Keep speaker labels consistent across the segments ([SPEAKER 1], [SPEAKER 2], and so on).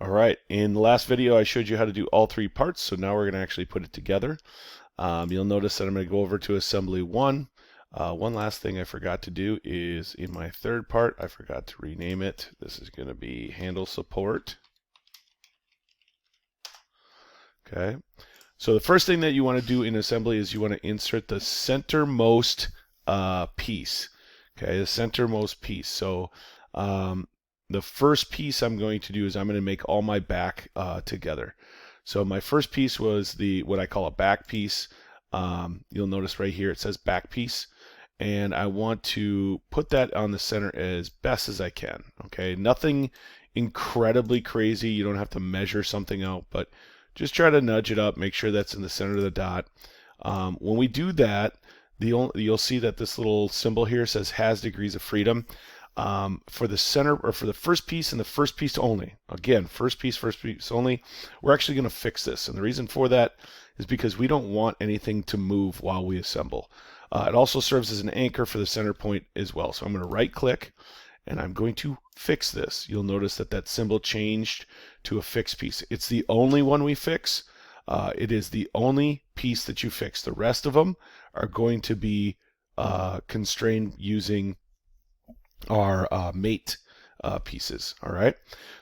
[SPEAKER 1] All right, in the last video I showed you how to do all three parts, so now we're going to actually put it together. You'll notice that I'm going to go over to assembly 1. One last thing I forgot to do is in my third part, I forgot to rename it. This is going to be handle support. Okay, so the first thing that you want to do in assembly is you want to insert the centermost piece. Okay, the centermost piece. So the first piece I'm going to do is I'm going to make all my back together. So my first piece was what I call a back piece. You'll notice right here it says back piece, and I want to put that on the center as best as I can. Okay, nothing incredibly crazy. You don't have to measure something out, but just try to nudge it up, make sure that's in the center of the dot. When we do that, you'll see that this little symbol here says has degrees of freedom. For the center, or for the first piece and the first piece only, again, first piece only, we're actually going to fix this. And the reason for that is because we don't want anything to move while we assemble. It also serves as an anchor for the center point as well. So I'm going to right click and I'm going to fix this. You'll notice that that symbol changed to a fixed piece. It's the only one we fix. It is the only piece that you fix. The rest of them are going to be constrained using our mate pieces. All right.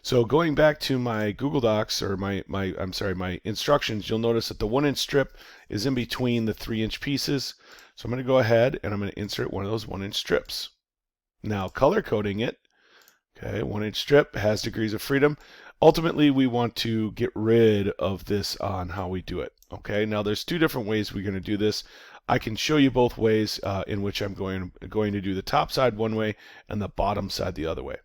[SPEAKER 1] So going back to my Google Docs, or my instructions, you'll notice that the 1-inch strip is in between the 3-inch pieces. So I'm going to go ahead and I'm going to insert one of those 1-inch strips. Now color coding it. Okay, 1-inch strip has degrees of freedom. Ultimately, we want to get rid of this on how we do it. Okay, now there's two different ways we're going to do this. I can show you both ways in which I'm going to do the top side one way and the bottom side the other way.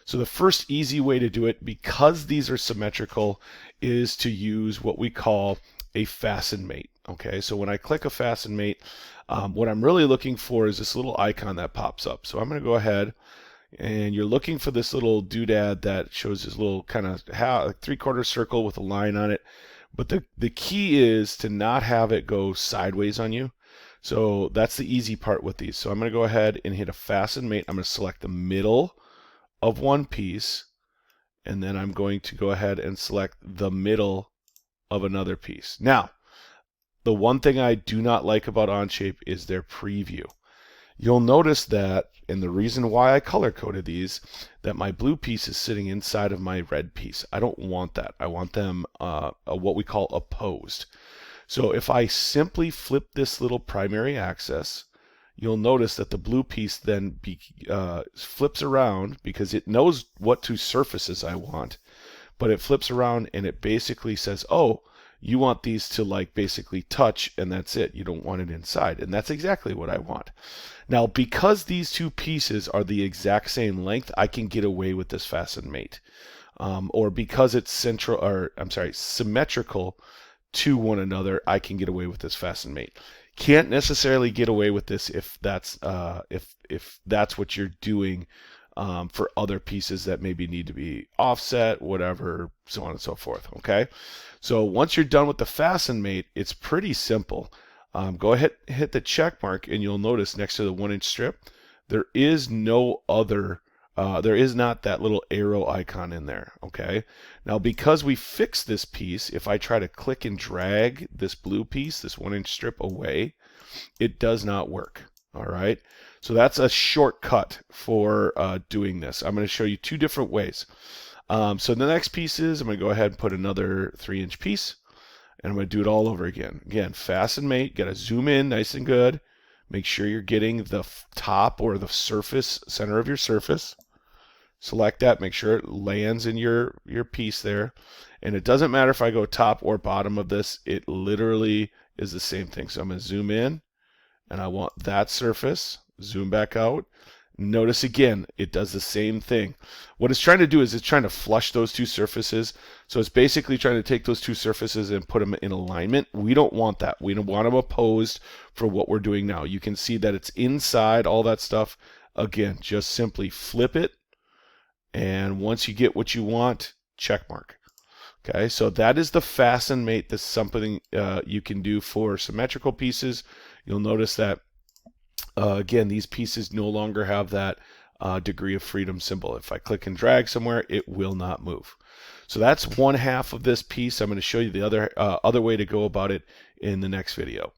[SPEAKER 1] So the first easy way to do it, because these are symmetrical, is to use what we call a fasten mate. Okay, so when I click a fasten mate, what I'm really looking for is this little icon that pops up. So I'm going to go ahead, and you're looking for this little doodad that shows this little kind of 3/4 circle with a line on it. But the key is to not have it go sideways on you. So that's the easy part with these. So I'm going to go ahead and hit a fasten mate. I'm going to select the middle of one piece, and then I'm going to go ahead and select the middle of another piece. Now, the one thing I do not like about Onshape is their preview. You'll notice that, and the reason why I color coded these, that my blue piece is sitting inside of my red piece. I don't want that. I want them what we call opposed. So if I simply flip this little primary axis, you'll notice that the blue piece then flips around because it knows what two surfaces I want, but it flips around and it basically says, oh, you want these to like basically touch, and that's it. You don't want it inside. And that's exactly what I want. Now, because these two pieces are the exact same length, I can get away with this fasten mate. Or because it's symmetrical to one another, I can get away with this fasten mate. Can't necessarily get away with this if that's what you're doing for other pieces that maybe need to be offset, whatever, so on and so forth. Okay, so once you're done with the fasten mate, it's pretty simple. Go ahead, hit the check mark, and you'll notice next to the 1-inch strip, there is no other. There is not that little arrow icon in there. Okay, now because we fixed this piece, if I try to click and drag this blue piece, this 1-inch strip away, it does not work. All right, so that's a shortcut for doing this. I'm going to show you two different ways. So the next piece is I'm going to go ahead and put another 3-inch piece, and I'm going to do it all over again. Again, fasten mate, got to zoom in nice and good. Make sure you're getting the top or the surface, center of your surface. Select that, make sure it lands in your piece there. And it doesn't matter if I go top or bottom of this, it literally is the same thing. So I'm going to zoom in, and I want that surface. Zoom back out. Notice again, it does the same thing. What it's trying to do is it's trying to flush those two surfaces. So it's basically trying to take those two surfaces and put them in alignment. We don't want that. We don't want them opposed for what we're doing now. You can see that it's inside all that stuff. Again, just simply flip it. And once you get what you want, check mark. Okay, so that is the fasten mate. This is something you can do for symmetrical pieces. You'll notice that again, these pieces no longer have that degree of freedom symbol. If I click and drag somewhere, it will not move. So that's one half of this piece. I'm going to show you the other way to go about it in the next video.